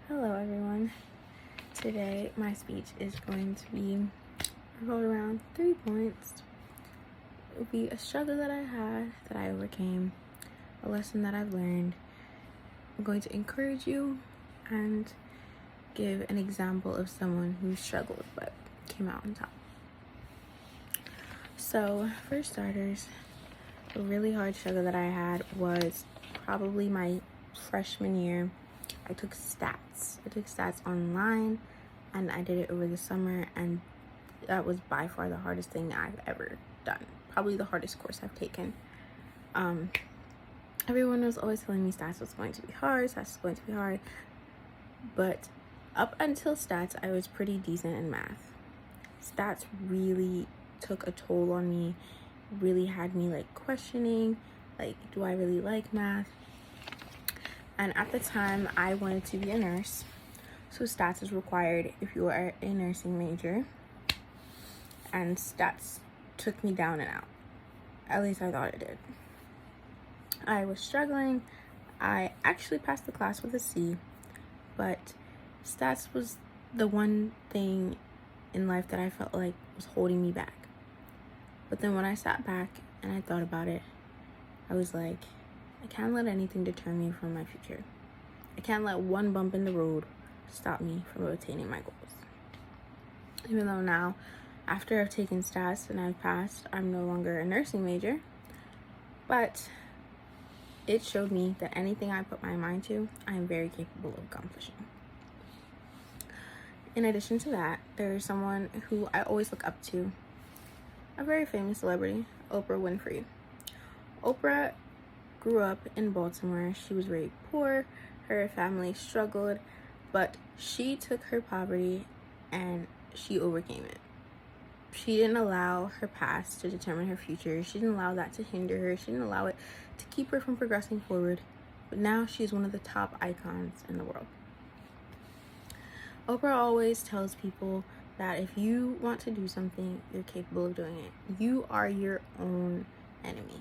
Hello everyone. Today my speech is going to be revolved around 3 points. It will be a struggle that I had, that I overcame, a lesson that I've learned. I'm going to encourage you and give an example of someone who struggled but came out on top. So, for starters, a really hard struggle that I had was probably my freshman year. I took stats. Online, and I did it over the summer, and that was by far the hardest thing I've ever done. Probably the hardest course I've taken. Everyone was always telling me stats was going to be hard, but up until stats, I was pretty decent in math. Stats really took a toll on me, really had me questioning, do I really like math? And at the time, I wanted to be a nurse, so stats is required if you are a nursing major, and stats took me down and out. At least I thought it did. I was struggling. I actually passed the class with a C, but stats was the one thing in life that I felt like was holding me back. But then when I sat back and I thought about it, I was like, I can't let anything deter me from my future. I can't let one bump in the road stop me from attaining my goals. Even though now, after I've taken stats and I've passed, I'm no longer a nursing major, but it showed me that anything I put my mind to, I am very capable of accomplishing. In addition to that, there is someone who I always look up to, a very famous celebrity, Oprah Winfrey. Oprah grew up in Baltimore. She was very poor. Her family struggled, but she took her poverty and she overcame it. She didn't allow her past to determine her future. She didn't allow that to hinder her. She didn't allow it to keep her from progressing forward. But now she's one of the top icons in the world. Oprah always tells people that if you want to do something, you're capable of doing it. You are your own enemy.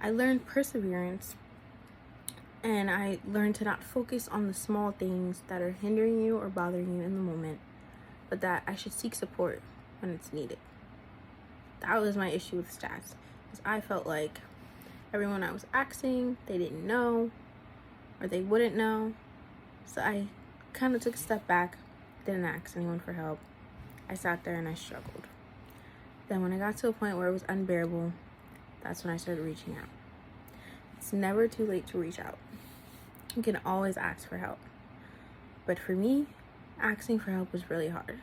I learned perseverance, and I learned to not focus on the small things that are hindering you or bothering you in the moment, but that I should seek support when it's needed. That was my issue with stats, because I felt like everyone I was asking, they didn't know, or they wouldn't know. So I kind of took a step back, didn't ask anyone for help. I sat there and I struggled. Then when I got to a point where it was unbearable, that's when I started reaching out. It's never too late to reach out. You can always ask for help. But for me, asking for help was really hard.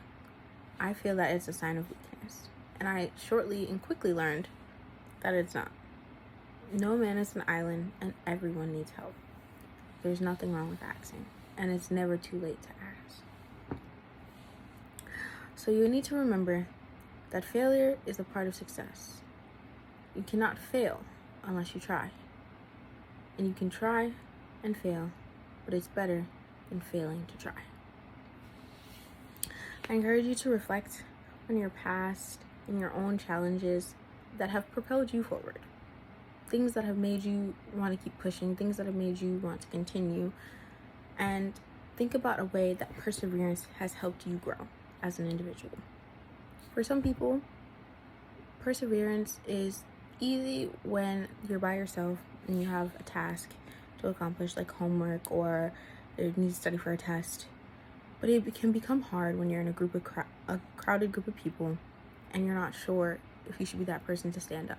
I feel that it's a sign of weakness. And I shortly and quickly learned that it's not. No man is an island, and everyone needs help. There's nothing wrong with asking, and it's never too late to ask. So you need to remember that failure is a part of success. You cannot fail unless you try. And you can try and fail, but it's better than failing to try. I encourage you to reflect on your past and your own challenges that have propelled you forward. Things that have made you want to keep pushing, things that have made you want to continue, and think about a way that perseverance has helped you grow as an individual. For some people, perseverance is easy when you're by yourself and you have a task to accomplish, like homework, or you need to study for a test. But it can become hard when you're in a crowded group of people and you're not sure if you should be that person to stand up,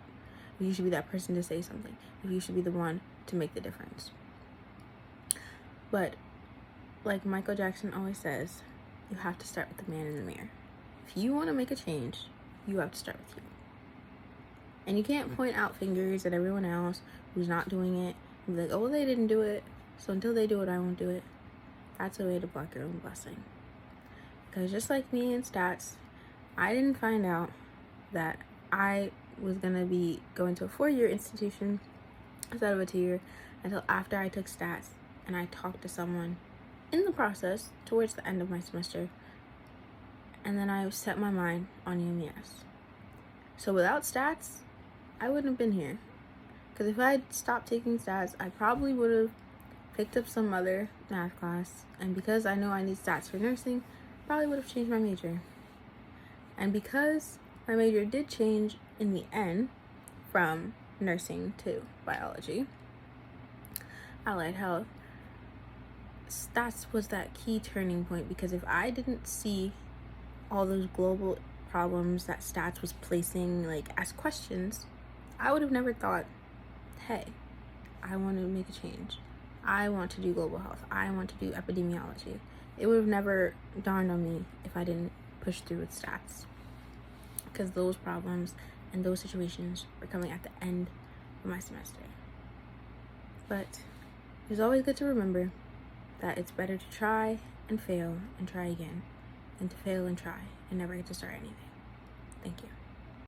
if you should be that person to say something, if you should be the one to make the difference. But like Michael Jackson always says, you have to start with the man in the mirror. If you want to make a change, you have to start with you. And you can't point out fingers at everyone else who's not doing it and be like, oh, well, they didn't do it, so until they do it, I won't do it. That's a way to block your own blessing. Because just like me in stats, I didn't find out that I was going to be going to a 4-year institution instead of a 2-year until after I took stats and I talked to someone in the process towards the end of my semester. And then I set my mind on UMES. So without stats, I wouldn't have been here. Because if I had stopped taking stats, I probably would have picked up some other math class, and because I know I need stats for nursing, probably would have changed my major. And because my major did change in the end from nursing to biology, allied health, stats was that key turning point, because if I didn't see all those global problems that stats was placing like as questions, I would have never thought, hey, I want to make a change. I want to do global health. I want to do epidemiology. It would have never dawned on me if I didn't push through with stats, because those problems and those situations were coming at the end of my semester. But it's always good to remember that it's better to try and fail and try again than to fail and try and never get to start anything. Thank you.